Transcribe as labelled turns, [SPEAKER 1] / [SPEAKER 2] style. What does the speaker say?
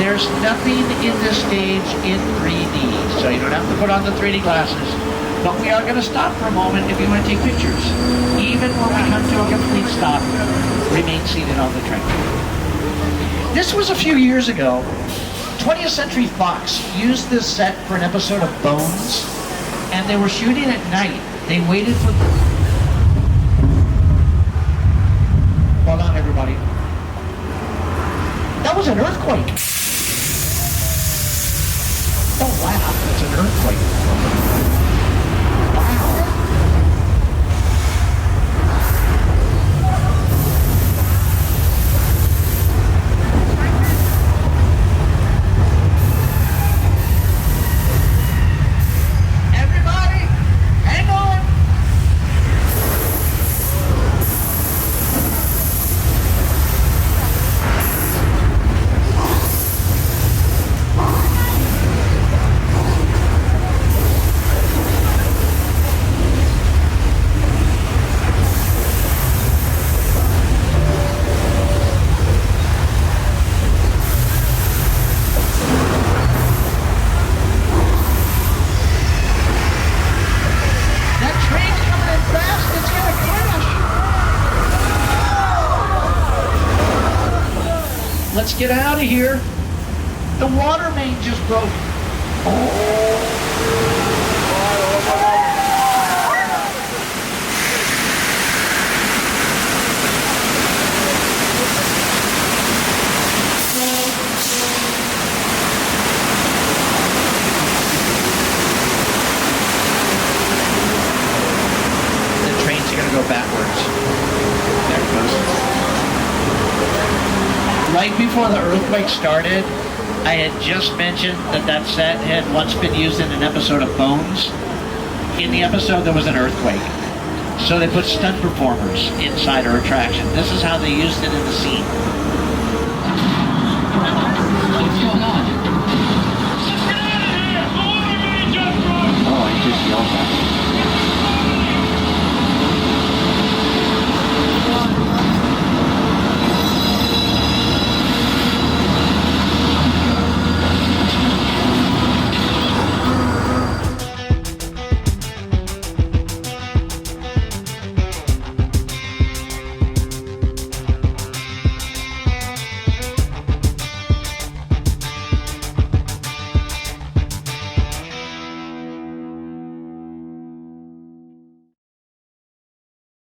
[SPEAKER 1] There's nothing in this stage in 3D, so you don't have to put on the 3D glasses. But we are going to stop for a moment if you want to take pictures. Even when we come to a complete stop, remain seated on the train. This was a few years ago. 20th Century Fox used this set for an episode of Bones, and they were shooting at night. They waited for... Hold on, everybody. That was an earthquake. Don't laugh, it's an earthquake. Let's get out of here. The water main just broke. The train's gonna go backwards. There it goes. Right before the earthquake started, I had just mentioned that set had once been used in an episode of Bones. In the episode, there was an earthquake. So they put stunt performers inside our attraction. This is how they used it in the scene.